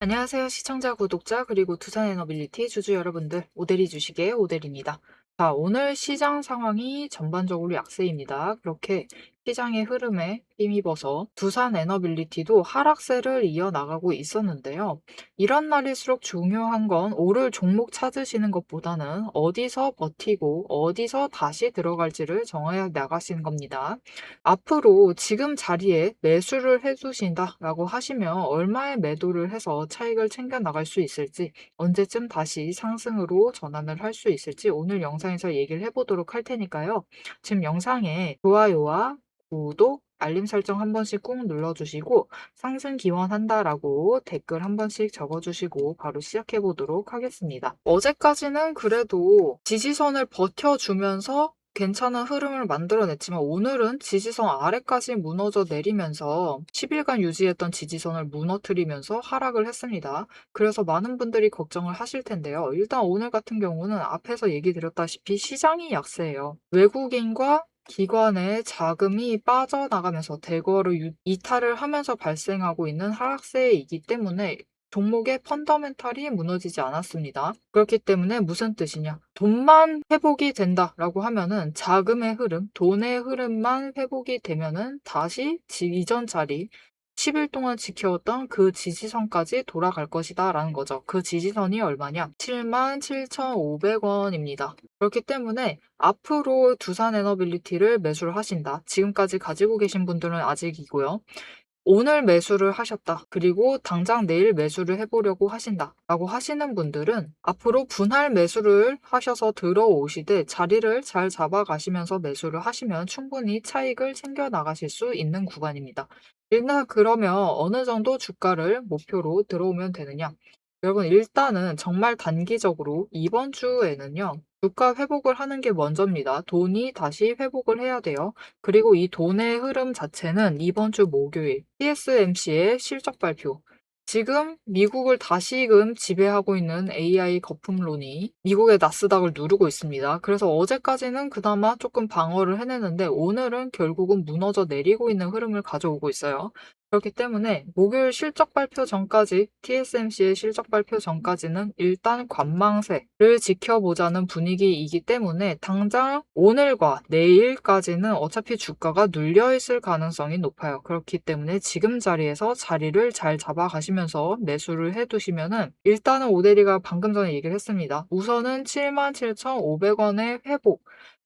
안녕하세요. 시청자, 구독자, 그리고 두산 에너빌리티 주주 여러분들, 오대리 주식의 오대리입니다. 자, 오늘 시장 상황이 전반적으로 약세입니다. 그렇게 시장의 흐름에 힘입어서 두산 에너빌리티도 하락세를 이어나가고 있었는데요. 이런 날일수록 중요한 건 오를 종목 찾으시는 것보다는 어디서 버티고 어디서 다시 들어갈지를 정해야 나가시는 겁니다. 앞으로 지금 자리에 매수를 해두신다라고 하시면 얼마의 매도를 해서 차익을 챙겨 나갈 수 있을지, 언제쯤 다시 상승으로 전환을 할 수 있을지 오늘 영상에서 얘기를 해보도록 할 테니까요. 지금 영상에 좋아요와 구독, 알림 설정 한 번씩 꾹 눌러주시고 상승 기원한다라고 댓글 한 번씩 적어주시고 바로 시작해 보도록 하겠습니다. 어제까지는 그래도 지지선을 버텨주면서 괜찮은 흐름을 만들어냈지만 오늘은 지지선 아래까지 무너져 내리면서 10일간 유지했던 지지선을 무너뜨리면서 하락을 했습니다. 그래서 많은 분들이 걱정을 하실 텐데요. 일단 오늘 같은 경우는 앞에서 얘기 드렸다시피 시장이 약세예요. 외국인과 기관의 자금이 빠져나가면서 대거를 이탈을 하면서 발생하고 있는 하락세이기 때문에 종목의 펀더멘탈이 무너지지 않았습니다. 그렇기 때문에 무슨 뜻이냐? 돈만 회복이 된다라고 하면은 자금의 흐름, 돈의 흐름만 회복이 되면은 다시 이전 자리 10일 동안 지켜왔던 그 지지선까지 돌아갈 것이다라는 거죠. 그 지지선이 얼마냐? 77,500원입니다. 그렇기 때문에 앞으로 두산 에너빌리티를 매수를 하신다. 지금까지 가지고 계신 분들은 아직이고요. 오늘 매수를 하셨다. 그리고 당장 내일 매수를 해보려고 하신다. 라고 하시는 분들은 앞으로 분할 매수를 하셔서 들어오시되 자리를 잘 잡아가시면서 매수를 하시면 충분히 차익을 챙겨 나가실 수 있는 구간입니다. 일단 그러면 어느 정도 주가를 목표로 들어오면 되느냐? 여러분 일단은 정말 단기적으로 이번 주에는요. 주가 회복을 하는 게 먼저입니다. 돈이 다시 회복을 해야 돼요. 그리고 이 돈의 흐름 자체는 이번 주 목요일 TSMC의 실적 발표. 지금 미국을 다시금 지배하고 있는 AI 거품론이 미국의 나스닥을 누르고 있습니다. 그래서 어제까지는 그나마 조금 방어를 해내는데 오늘은 결국은 무너져 내리고 있는 흐름을 가져오고 있어요. 그렇기 때문에 목요일 실적 발표 전까지 TSMC의 실적 발표 전까지는 일단 관망세를 지켜보자는 분위기이기 때문에 당장 오늘과 내일까지는 어차피 주가가 눌려있을 가능성이 높아요. 그렇기 때문에 지금 자리에서 자리를 잘 잡아가시면서 매수를 해두시면은 일단은 오대리가 방금 전에 얘기를 했습니다. 우선은 77,500원의 회복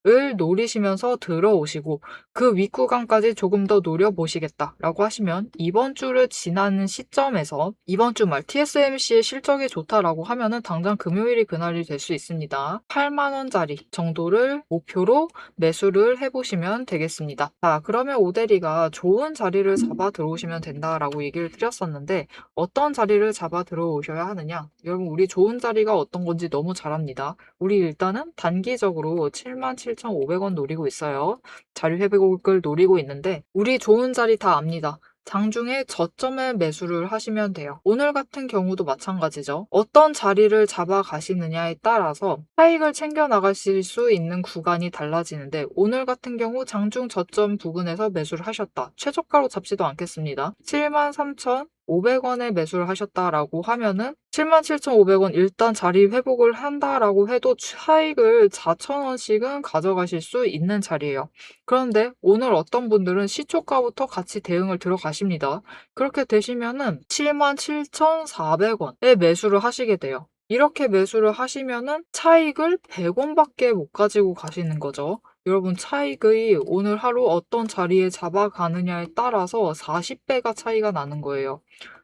을 노리시면서 들어오시고 그 윗구간까지 조금 더 노려보시겠다라고 하시면 이번 주를 지나는 시점에서 이번 주 말 TSMC의 실적이 좋다라고 하면은 당장 금요일이 그날이 될 수 있습니다. 8만 원짜리 정도를 목표로 매수를 해보시면 되겠습니다. 자, 그러면 오대리가 좋은 자리를 잡아 들어오시면 된다라고 얘기를 드렸었는데 어떤 자리를 잡아 들어오셔야 하느냐? 여러분 우리 좋은 자리가 어떤 건지 너무 잘 압니다. 우리 일단은 단기적으로 77,500원 노리고 있어요. 자리 회복을 노리고 있는데 우리 좋은 자리 다 압니다. 장중에 저점에 매수를 하시면 돼요. 오늘 같은 경우도 마찬가지죠. 어떤 자리를 잡아 가시느냐에 따라서 차익을 챙겨 나가실 수 있는 구간이 달라지는데 오늘 같은 경우 장중 저점 부근에서 매수를 하셨다. 최저가로 잡지도 않겠습니다. 73,500원에 매수를 하셨다라고 하면은 77,500원 일단 자리 회복을 한다라고 해도 차익을 4,000원씩은 가져가실 수 있는 자리예요. 그런데 오늘 어떤 분들은 시초가부터 같이 대응을 들어가십니다. 그렇게 되시면은 77,400원에 매수를 하시게 돼요. 이렇게 매수를 하시면은 차익을 100원밖에 못 가지고 가시는 거죠. 여러분 차익의 오늘 하루 어떤 자리에 잡아가느냐에 따라서 40배가 차이가 나는 거예요.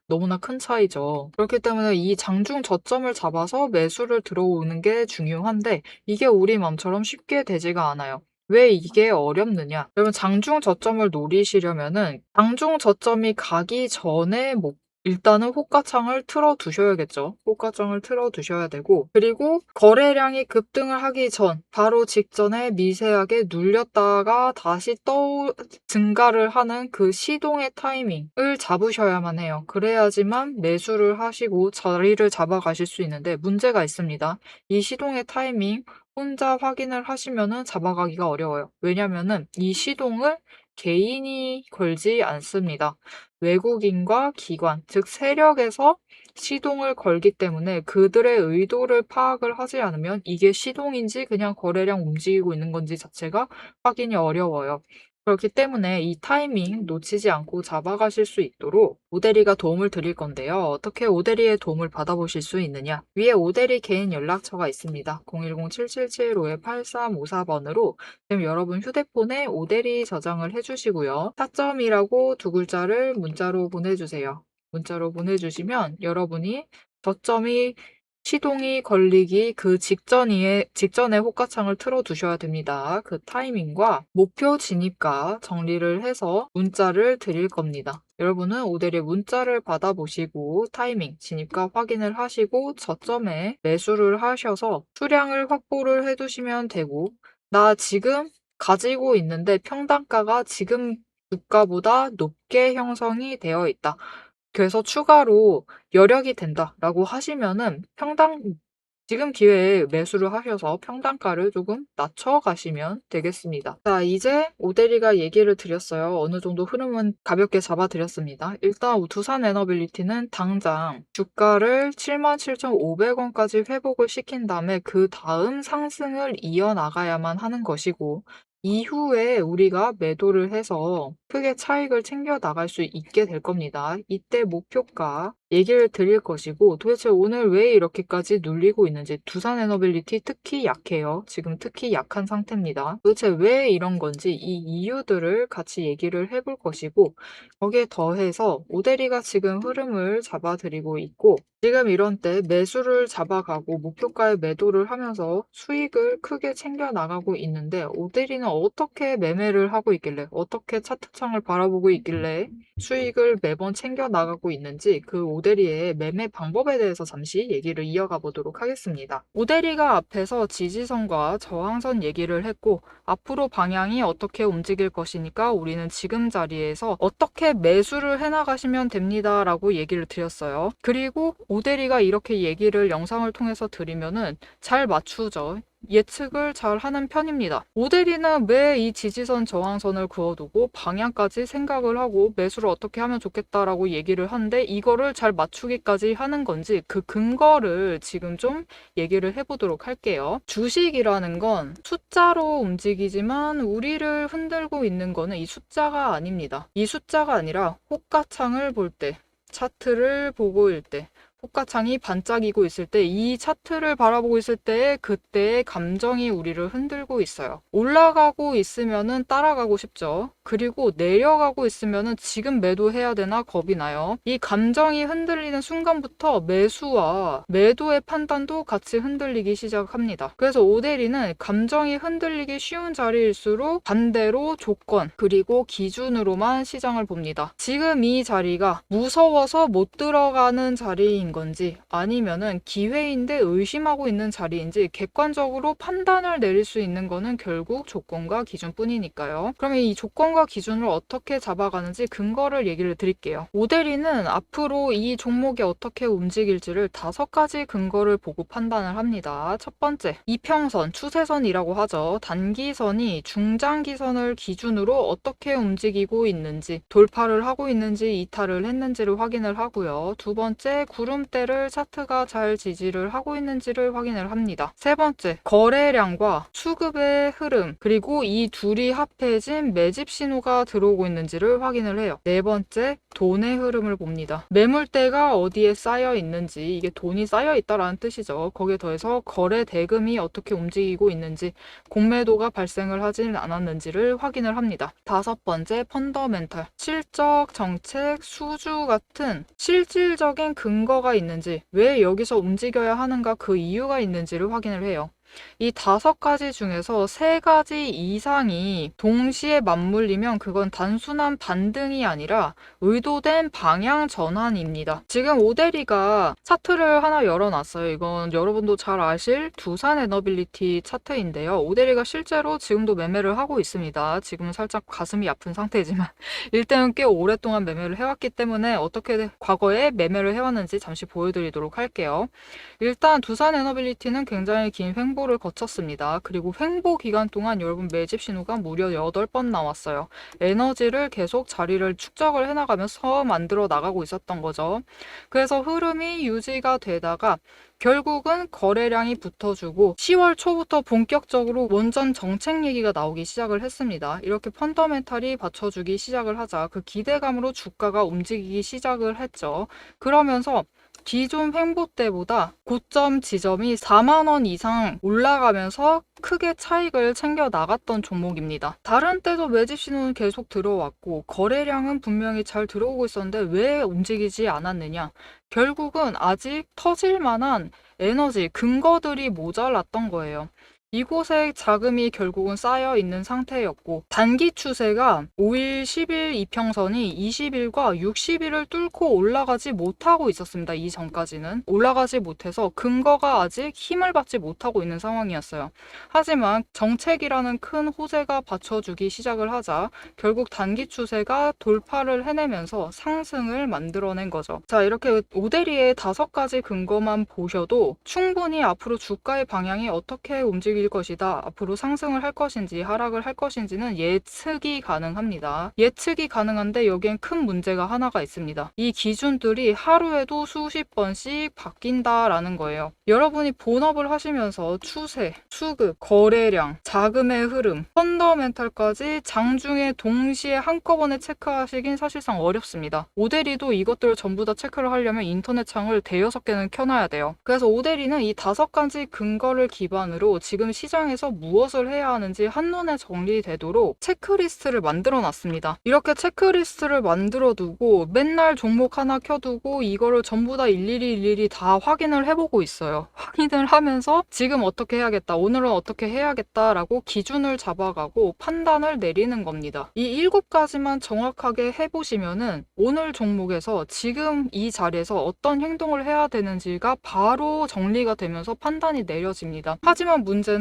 너무나 큰 차이죠. 그렇기 때문에 이 장중 저점을 잡아서 매수를 들어오는 게 중요한데 이게 우리 맘처럼 쉽게 되지가 않아요. 왜 이게 어렵느냐? 여러분 장중 저점을 노리시려면은 장중 저점이 가기 전에 일단은 호가창을 틀어 두셔야겠죠. 호가창을 틀어 두셔야 되고 그리고 거래량이 급등을 하기 전 바로 직전에 미세하게 눌렸다가 다시 증가를 하는 그 시동의 타이밍을 잡으셔야만 해요. 그래야지만 매수를 하시고 자리를 잡아가실 수 있는데 문제가 있습니다. 이 시동의 타이밍 혼자 확인을 하시면은 잡아가기가 어려워요. 왜냐면은 이 시동을 개인이 걸지 않습니다. 외국인과 기관, 즉 세력에서 시동을 걸기 때문에 그들의 의도를 파악을 하지 않으면 이게 시동인지 그냥 거래량 움직이고 있는 건지 자체가 확인이 어려워요. 그렇기 때문에 이 타이밍 놓치지 않고 잡아가실 수 있도록 오대리가 도움을 드릴 건데요. 어떻게 오대리의 도움을 받아보실 수 있느냐? 위에 오대리 개인 연락처가 있습니다. 010-777-8354번으로 지금 여러분 휴대폰에 오대리 저장을 해주시고요. 타점이라고 두 글자를 문자로 보내주세요. 문자로 보내주시면 여러분이 저점이 시동이 걸리기 그 직전에 호가창을 틀어두셔야 됩니다. 그 타이밍과 목표 진입가 정리를 해서 문자를 드릴 겁니다. 여러분은 오대리 문자를 받아보시고 타이밍, 진입가 확인을 하시고 저점에 매수를 하셔서 수량을 확보를 해두시면 되고 나 지금 가지고 있는데 평단가가 지금 주가보다 높게 형성이 되어 있다. 그래서 추가로 여력이 된다라고 하시면은 지금 기회에 매수를 하셔서 평단가를 조금 낮춰가시면 되겠습니다. 자, 이제 오대리가 얘기를 드렸어요. 어느 정도 흐름은 가볍게 잡아드렸습니다. 일단 두산에너빌리티는 당장 주가를 77,500원까지 회복을 시킨 다음에 그 다음 상승을 이어나가야만 하는 것이고 이후에 우리가 매도를 해서 크게 차익을 챙겨 나갈 수 있게 될 겁니다. 이때 목표가 얘기를 드릴 것이고 도대체 오늘 왜 이렇게까지 눌리고 있는지 두산에너빌리티 특히 약해요. 지금 특히 약한 상태입니다. 도대체 왜 이런 건지 이 이유들을 같이 얘기를 해볼 것이고 거기에 더해서 오대리가 지금 흐름을 잡아드리고 있고 지금 이런 때 매수를 잡아가고 목표가에 매도를 하면서 수익을 크게 챙겨 나가고 있는데 오대리는 어떻게 매매를 하고 있길래 어떻게 차트창을 바라보고 있길래 수익을 매번 챙겨 나가고 있는지 그 오대리의 매매 방법에 대해서 잠시 얘기를 이어가 보도록 하겠습니다. 오대리가 앞에서 지지선과 저항선 얘기를 했고 앞으로 방향이 어떻게 움직일 것이니까 우리는 지금 자리에서 어떻게 매수를 해나가시면 됩니다 라고 얘기를 드렸어요. 그리고 오대리가 이렇게 얘기를 영상을 통해서 드리면은 잘 맞추죠. 예측을 잘 하는 편입니다. 오대리는 왜 이 지지선 저항선을 그어두고 방향까지 생각을 하고 매수를 어떻게 하면 좋겠다라고 얘기를 하는데 이거를 잘 맞추기까지 하는 건지 그 근거를 지금 좀 얘기를 해보도록 할게요. 주식이라는 건 숫자로 움직이지만 우리를 흔들고 있는 거는 이 숫자가 아닙니다. 이 숫자가 아니라 호가창을 볼 때, 차트를 보고 일 때, 호가창이 반짝이고 있을 때 이 차트를 바라보고 있을 때 그때의 감정이 우리를 흔들고 있어요. 올라가고 있으면은 따라가고 싶죠. 그리고 내려가고 있으면은 지금 매도해야 되나 겁이 나요. 이 감정이 흔들리는 순간부터 매수와 매도의 판단도 같이 흔들리기 시작합니다. 그래서 오대리는 감정이 흔들리기 쉬운 자리일수록 반대로 조건 그리고 기준으로만 시장을 봅니다. 지금 이 자리가 무서워서 못 들어가는 자리인 건지 아니면은 기회인데 의심하고 있는 자리인지 객관적으로 판단을 내릴 수 있는 거는 결국 조건과 기준뿐이니까요. 그러면 이 조건과 기준을 어떻게 잡아가는지 근거를 얘기를 드릴게요. 오대리는 앞으로 이 종목이 어떻게 움직일지를 5가지 근거를 보고 판단을 합니다. 첫 번째, 이평선, 추세선이라고 하죠. 단기선이 중장기선을 기준으로 어떻게 움직이고 있는지, 돌파를 하고 있는지 이탈을 했는지를 확인을 하고요. 두 번째, 구름대를 차트가 잘 지지를 하고 있는지를 확인을 합니다. 세 번째, 거래량과 수급의 흐름, 그리고 이 둘이 합해진 매집 신호가 들어오고 있는지를 확인을 해요. 네 번째, 돈의 흐름을 봅니다. 매물대가 어디에 쌓여 있는지, 이게 돈이 쌓여 있다라는 뜻이죠. 거기에 더해서 거래 대금이 어떻게 움직이고 있는지, 공매도가 발생을 하진 않았는지를 확인을 합니다. 다섯 번째, 펀더멘탈, 실적, 정책, 수주 같은 실질적인 근거가 있는지, 왜 여기서 움직여야 하는가 그 이유가 있는지를 확인을 해요. 이 5가지 중에서 3가지 이상이 동시에 맞물리면 그건 단순한 반등이 아니라 의도된 방향 전환입니다. 지금 오대리가 차트를 하나 열어놨어요. 이건 여러분도 잘 아실 두산에너빌리티 차트인데요. 오대리가 실제로 지금도 매매를 하고 있습니다. 지금은 살짝 가슴이 아픈 상태지만 일단은 꽤 오랫동안 매매를 해왔기 때문에 어떻게 과거에 매매를 해왔는지 잠시 보여드리도록 할게요. 일단 두산에너빌리티는 굉장히 긴 횡보 횡보를 거쳤습니다. 그리고 횡보 기간 동안 여러분 매집 신호가 무려 8번 나왔어요. 에너지를 계속 자리를 축적을 해나가면서 만들어 나가고 있었던 거죠. 그래서 흐름이 유지가 되다가 결국은 거래량이 붙어주고 10월 초부터 본격적으로 원전 정책 얘기가 나오기 시작을 했습니다. 이렇게 펀더멘탈이 받쳐주기 시작을 하자 그 기대감으로 주가가 움직이기 시작을 했죠. 그러면서 기존 횡보 때보다 고점 지점이 4만 원 이상 올라가면서 크게 차익을 챙겨 나갔던 종목입니다. 다른 때도 매집 신호는 계속 들어왔고 거래량은 분명히 잘 들어오고 있었는데 왜 움직이지 않았느냐? 결국은 아직 터질 만한 에너지, 근거들이 모자랐던 거예요. 이곳에 자금이 결국은 쌓여 있는 상태였고 단기 추세가 5일, 10일 이평선이 20일과 60일을 뚫고 올라가지 못하고 있었습니다. 이전까지는 올라가지 못해서 근거가 아직 힘을 받지 못하고 있는 상황이었어요. 하지만 정책이라는 큰 호재가 받쳐주기 시작을 하자 결국 단기 추세가 돌파를 해내면서 상승을 만들어낸 거죠. 자, 이렇게 오데리의 5가지 근거만 보셔도 충분히 앞으로 주가의 방향이 어떻게 움직일 것이다, 앞으로 상승을 할 것인지 하락을 할 것인지는 예측이 가능합니다. 예측이 가능한데 여기엔 큰 문제가 하나가 있습니다. 이 기준들이 하루에도 수십 번씩 바뀐다라는 거예요. 여러분이 본업을 하시면서 추세, 수급, 거래량, 자금의 흐름, 펀더멘탈까지 장중에 동시에 한꺼번에 체크하시긴 사실상 어렵습니다. 오데리도 이것들을 전부 다 체크를 하려면 인터넷 창을 대여섯 개는 켜놔야 돼요. 그래서 오데리는 이 5가지 근거를 기반으로 지금 시장에서 무엇을 해야 하는지 한눈에 정리되도록 체크리스트를 만들어 놨습니다. 이렇게 체크리스트를 만들어 두고 맨날 종목 하나 켜두고 이거를 전부 다 일일이 다 확인을 해보고 있어요. 확인을 하면서 지금 어떻게 해야겠다, 오늘은 어떻게 해야겠다라고 기준을 잡아가고 판단을 내리는 겁니다. 이 7가지만 정확하게 해보시면은 오늘 종목에서 지금 이 자리에서 어떤 행동을 해야 되는지가 바로 정리가 되면서 판단이 내려집니다. 하지만 문제는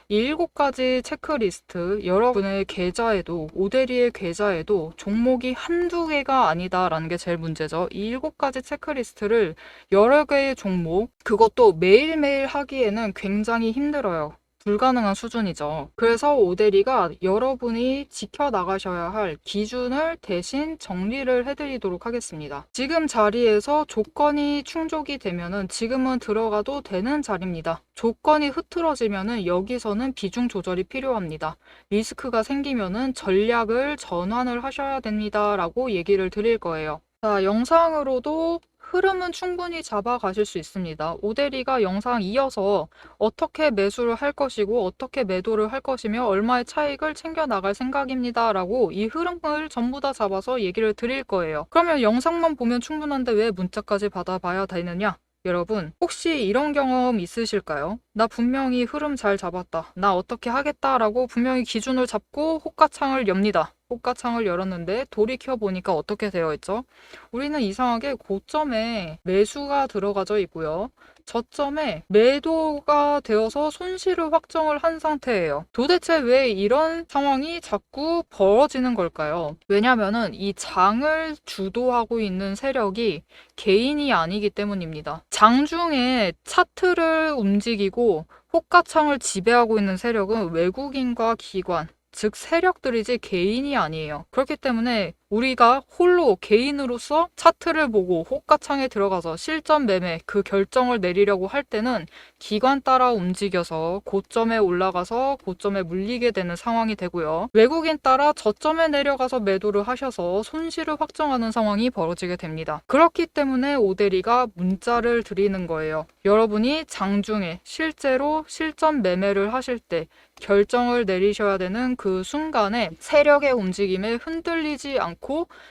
이 7가지 체크리스트 여러분의 계좌에도 오데리의 계좌에도 종목이 한두 개가 아니다라는 게 제일 문제죠. 이 7가지 체크리스트를 여러 개의 종목, 그것도 매일매일 하기에는 굉장히 힘들어요. 불가능한 수준이죠. 그래서 오데리가 여러분이 지켜나가셔야 할 기준을 대신 정리를 해드리도록 하겠습니다. 지금 자리에서 조건이 충족이 되면은 지금은 들어가도 되는 자리입니다. 조건이 흐트러지면은 여기서는 비중 조절이 필요합니다. 리스크가 생기면은 전략을 전환을 하셔야 됩니다. 라고 얘기를 드릴 거예요. 자, 영상으로도 흐름은 충분히 잡아가실 수 있습니다. 오데리가 영상 이어서 어떻게 매수를 할 것이고 어떻게 매도를 할 것이며 얼마의 차익을 챙겨 나갈 생각입니다. 라고 이 흐름을 전부 다 잡아서 얘기를 드릴 거예요. 그러면 영상만 보면 충분한데 왜 문자까지 받아봐야 되느냐? 여러분, 혹시 이런 경험 있으실까요? 나 분명히 흐름 잘 잡았다, 나 어떻게 하겠다라고 분명히 기준을 잡고 호가창을 엽니다. 호가창을 열었는데 돌이켜보니까 어떻게 되어 있죠? 우리는 이상하게 고점에 매수가 들어가져 있고요. 저점에 매도가 되어서 손실을 확정을 한 상태예요. 도대체 왜 이런 상황이 자꾸 벌어지는 걸까요? 왜냐면은 이 장을 주도하고 있는 세력이 개인이 아니기 때문입니다. 장중에 차트를 움직이고 호가창을 지배하고 있는 세력은 외국인과 기관, 즉 세력들이지 개인이 아니에요. 그렇기 때문에 우리가 홀로 개인으로서 차트를 보고 호가창에 들어가서 실전 매매 그 결정을 내리려고 할 때는 기관 따라 움직여서 고점에 올라가서 고점에 물리게 되는 상황이 되고요. 외국인 따라 저점에 내려가서 매도를 하셔서 손실을 확정하는 상황이 벌어지게 됩니다. 그렇기 때문에 오데리가 문자를 드리는 거예요. 여러분이 장중에 실제로 실전 매매를 하실 때 결정을 내리셔야 되는 그 순간에 세력의 움직임에 흔들리지 않고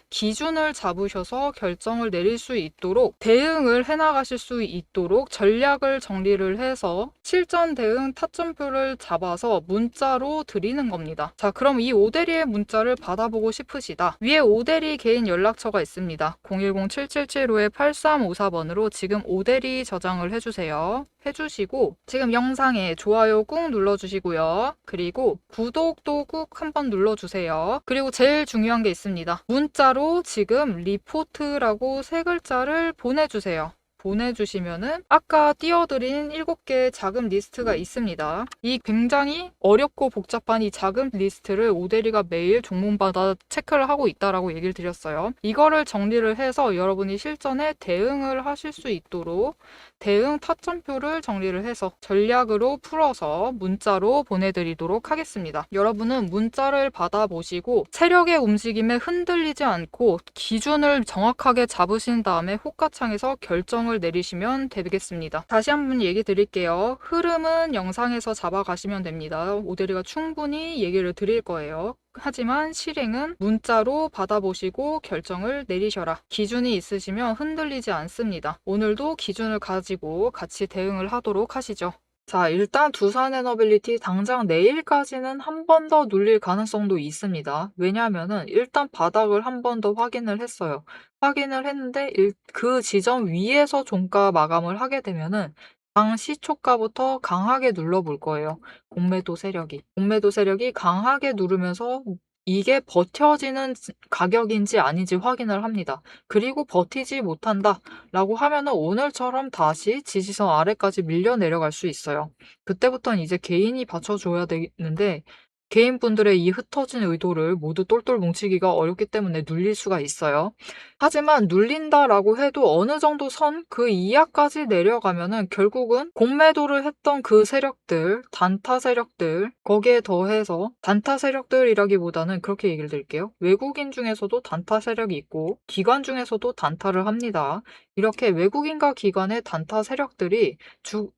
기준을 잡으셔서 결정을 내릴 수 있도록 대응을 해나가실 수 있도록 전략을 정리를 해서 실전 대응 타점표를 잡아서 문자로 드리는 겁니다. 자, 그럼 이 오데리의 문자를 받아보고 싶으시다. 위에 오데리 개인 연락처가 있습니다. 010-7775-8354번으로 지금 오데리 저장을 해주세요. 해주시고 지금 영상에 좋아요 꾹 눌러주시고요. 그리고 구독도 꾹 한번 눌러주세요. 그리고 제일 중요한 게 있습니다. 문자로 지금 리포트라고 3글자를 보내주세요. 보내주시면은 아까 띄워드린 7개의 자금 리스트가 있습니다. 이 굉장히 어렵고 복잡한 이 자금 리스트를 오대리가 매일 종목마다 체크를 하고 있다라고 얘기를 드렸어요. 이거를 정리를 해서 여러분이 실전에 대응을 하실 수 있도록 대응 타점표를 정리를 해서 전략으로 풀어서 문자로 보내드리도록 하겠습니다. 여러분은 문자를 받아보시고 세력의 움직임에 흔들리지 않고 기준을 정확하게 잡으신 다음에 호가창에서 결정을 내리시면 되겠습니다. 다시 한번 얘기 드릴게요. 흐름은 영상에서 잡아가시면 됩니다. 오대리가 충분히 얘기를 드릴 거예요. 하지만 실행은 문자로 받아보시고 결정을 내리셔라. 기준이 있으시면 흔들리지 않습니다. 오늘도 기준을 가지고 같이 대응을 하도록 하시죠. 자, 일단 두산에너빌리티 당장 내일까지는 한 번 더 눌릴 가능성도 있습니다. 왜냐하면은 일단 바닥을 한 번 더 확인을 했어요. 확인을 했는데 그 지점 위에서 종가 마감을 하게 되면은 당 시초가부터 강하게 눌러볼 거예요. 공매도 세력이 강하게 누르면서 이게 버텨지는 가격인지 아닌지 확인을 합니다. 그리고 버티지 못한다 라고 하면은 오늘처럼 다시 지지선 아래까지 밀려 내려갈 수 있어요. 그때부터는 이제 개인이 받쳐줘야 되는데 개인분들의 이 흩어진 의도를 모두 똘똘 뭉치기가 어렵기 때문에 눌릴 수가 있어요. 하지만 눌린다라고 해도 어느 정도 선 그 이하까지 내려가면은 결국은 공매도를 했던 그 세력들, 단타 세력들, 거기에 더해서 단타 세력들이라기보다는 그렇게 얘기를 드릴게요. 외국인 중에서도 단타 세력이 있고 기관 중에서도 단타를 합니다. 이렇게 외국인과 기관의 단타 세력들이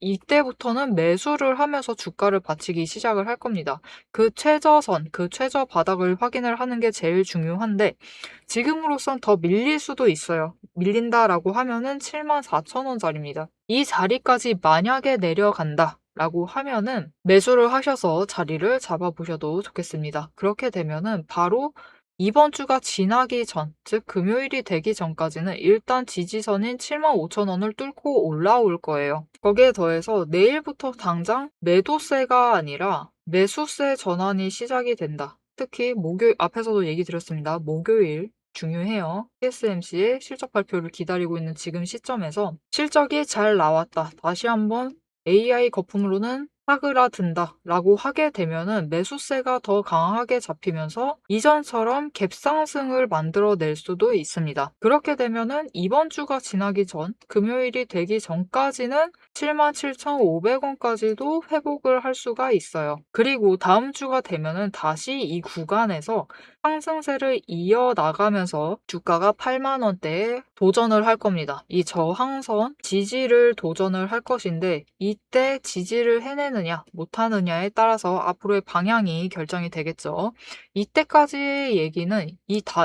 이때부터는 매수를 하면서 주가를 받치기 시작을 할 겁니다. 그 최저선, 그 최저 바닥을 확인을 하는 게 제일 중요한데 지금으로선 더 밀릴 수도 있어요. 밀린다라고 하면은 74,000원짜리입니다. 이 자리까지 만약에 내려간다. 라고 하면은 매수를 하셔서 자리를 잡아보셔도 좋겠습니다. 그렇게 되면은 바로 이번 주가 지나기 전, 즉 금요일이 되기 전까지는 일단 지지선인 75,000원을 뚫고 올라올 거예요. 거기에 더해서 내일부터 당장 매도세가 아니라 매수세 전환이 시작이 된다. 특히 목요일, 앞에서도 얘기 드렸습니다. 목요일 중요해요. TSMC의 실적 발표를 기다리고 있는 지금 시점에서 실적이 잘 나왔다. 다시 한번 AI 거품으로는 사그라든다 라고 하게 되면은 매수세가 더 강하게 잡히면서 이전처럼 갭상승을 만들어낼 수도 있습니다. 그렇게 되면은 이번 주가 지나기 전, 금요일이 되기 전까지는 77,500원까지도 회복을 할 수가 있어요. 그리고 다음 주가 되면은 다시 이 구간에서 상승세를 이어나가면서 주가가 8만원대에 도전을 할 겁니다. 이 저항선 지지를 도전을 할 것인데 이때 지지를 해내느냐 못하느냐에 따라서 앞으로의 방향이 결정이 되겠죠. 이때까지의 얘기는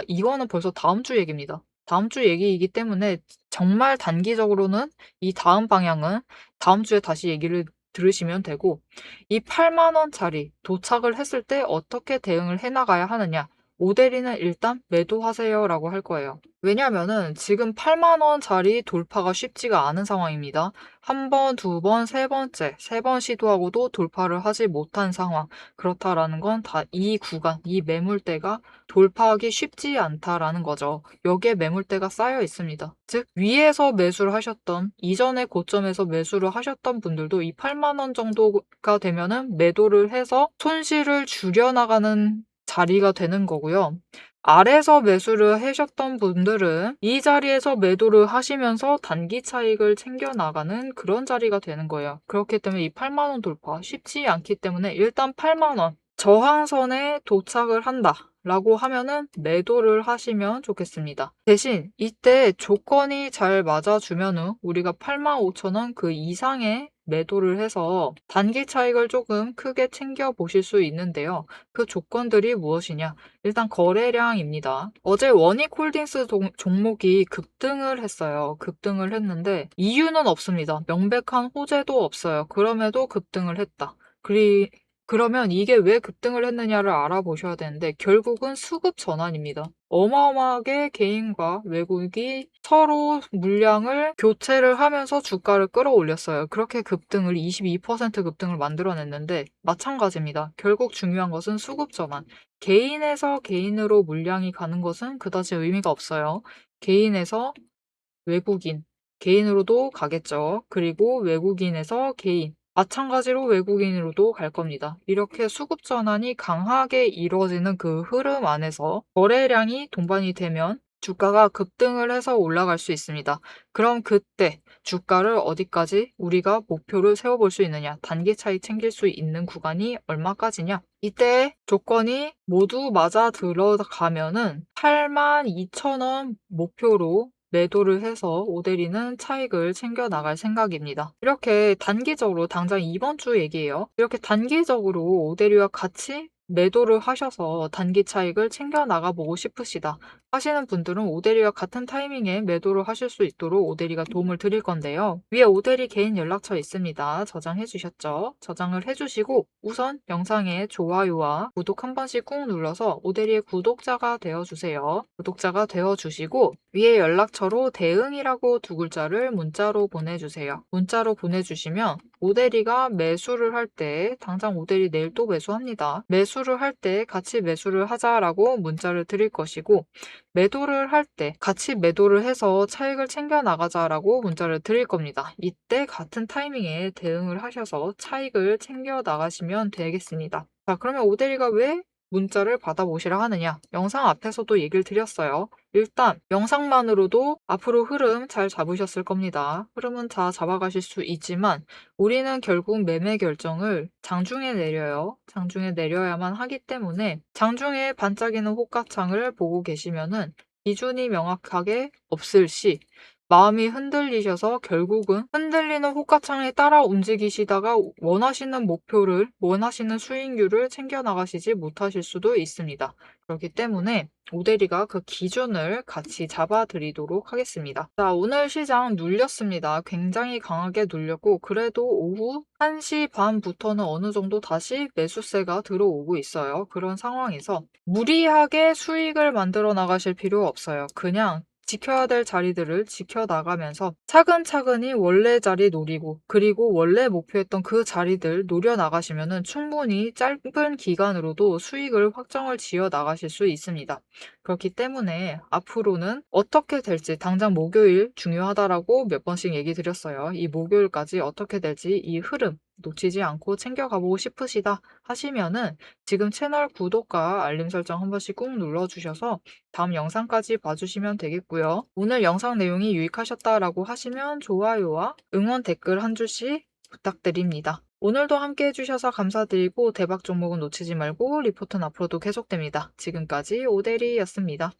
이거는 벌써 다음 주 얘기입니다. 다음 주 얘기이기 때문에 정말 단기적으로는 이 다음 방향은 다음 주에 다시 얘기를 들으시면 되고 이 8만원짜리 도착을 했을 때 어떻게 대응을 해나가야 하느냐 오대리는 일단 매도하세요라고 할 거예요. 왜냐면은 지금 8만원짜리 돌파가 쉽지가 않은 상황입니다. 한 번, 두 번, 세 번째, 세 번 시도하고도 돌파를 하지 못한 상황. 그렇다라는 건 다 이 구간, 이 매물대가 돌파하기 쉽지 않다라는 거죠. 여기에 매물대가 쌓여 있습니다. 즉 위에서 매수를 하셨던 이전의 고점에서 매수를 하셨던 분들도 이 8만원 정도가 되면은 매도를 해서 손실을 줄여나가는 자리가 되는 거고요. 아래서 매수를 하셨던 분들은 이 자리에서 매도를 하시면서 단기 차익을 챙겨나가는 그런 자리가 되는 거예요. 그렇기 때문에 이 8만원 돌파 쉽지 않기 때문에 일단 8만원 저항선에 도착을 한다. 라고 하면은 매도를 하시면 좋겠습니다. 대신 이때 조건이 잘 맞아주면은 우리가 85,000원 그 이상의 매도를 해서 단기 차익을 조금 크게 챙겨 보실 수 있는데요. 그 조건들이 무엇이냐? 일단 거래량입니다. 어제 원익홀딩스 종목이 급등을 했어요. 급등을 했는데 이유는 없습니다. 명백한 호재도 없어요. 그럼에도 급등을 했다. 그러면 이게 왜 급등을 했느냐를 알아보셔야 되는데 결국은 수급 전환입니다. 어마어마하게 개인과 외국이 서로 물량을 교체를 하면서 주가를 끌어올렸어요. 그렇게 22% 급등을 만들어냈는데 마찬가지입니다. 결국 중요한 것은 수급 전환. 개인에서 개인으로 물량이 가는 것은 그다지 의미가 없어요. 개인에서 외국인, 개인으로도 가겠죠. 그리고 외국인에서 개인, 마찬가지로 외국인으로도 갈 겁니다. 이렇게 수급 전환이 강하게 이루어지는 그 흐름 안에서 거래량이 동반이 되면 주가가 급등을 해서 올라갈 수 있습니다. 그럼 그때 주가를 어디까지 우리가 목표를 세워볼 수 있느냐? 단기 차익 챙길 수 있는 구간이 얼마까지냐? 이때 조건이 모두 맞아 들어가면은 82,000원 목표로 매도를 해서 오대리는 차익을 챙겨 나갈 생각입니다. 이렇게 단기적으로 당장 이번 주 얘기예요. 이렇게 단기적으로 오대리와 같이 매도를 하셔서 단기 차익을 챙겨 나가보고 싶으시다 하시는 분들은 오대리와 같은 타이밍에 매도를 하실 수 있도록 오대리가 도움을 드릴 건데요. 위에 오대리 개인 연락처 있습니다. 저장해 주셨죠? 저장을 해주시고 우선 영상에 좋아요와 구독 한 번씩 꾹 눌러서 오대리의 구독자가 되어주세요. 구독자가 되어주시고 위에 연락처로 대응이라고 두 글자를 문자로 보내주세요. 문자로 보내주시면 오대리가 매수를 할 때 당장 오대리 내일 또 매수합니다. 매수를 할 때 같이 매수를 하자라고 문자를 드릴 것이고 매도를 할 때 같이 매도를 해서 차익을 챙겨 나가자라고 문자를 드릴 겁니다. 이때 같은 타이밍에 대응을 하셔서 차익을 챙겨 나가시면 되겠습니다. 자, 그러면 오대리가 왜 문자를 받아보시라 하느냐? 영상 앞에서도 얘기를 드렸어요. 일단 영상만으로도 앞으로 흐름 잘 잡으셨을 겁니다. 흐름은 다 잡아가실 수 있지만 우리는 결국 매매 결정을 장중에 내려요. 장중에 내려야만 하기 때문에 장중에 반짝이는 호가창을 보고 계시면은 기준이 명확하게 없을 시 마음이 흔들리셔서 결국은 흔들리는 호가창에 따라 움직이시다가 원하시는 목표를, 원하시는 수익률을 챙겨 나가시지 못하실 수도 있습니다. 그렇기 때문에 오대리가 그 기준을 같이 잡아드리도록 하겠습니다. 자, 오늘 시장 눌렸습니다. 굉장히 강하게 눌렸고 그래도 오후 1시 반부터는 어느 정도 다시 매수세가 들어오고 있어요. 그런 상황에서 무리하게 수익을 만들어 나가실 필요 없어요. 그냥 지켜야 될 자리들을 지켜나가면서 차근차근히 원래 자리 노리고 그리고 원래 목표했던 그 자리들 노려나가시면 충분히 짧은 기간으로도 수익을 확정을 지어 나가실 수 있습니다. 그렇기 때문에 앞으로는 어떻게 될지 당장 목요일 중요하다라고 몇 번씩 얘기 드렸어요. 이 목요일까지 어떻게 될지 이 흐름 놓치지 않고 챙겨가보고 싶으시다 하시면은 지금 채널 구독과 알림 설정 한 번씩 꾹 눌러주셔서 다음 영상까지 봐주시면 되겠고요. 오늘 영상 내용이 유익하셨다라고 하시면 좋아요와 응원 댓글 한 줄씩 부탁드립니다. 오늘도 함께 해주셔서 감사드리고 대박 종목은 놓치지 말고 리포트는 앞으로도 계속됩니다. 지금까지 오대리였습니다.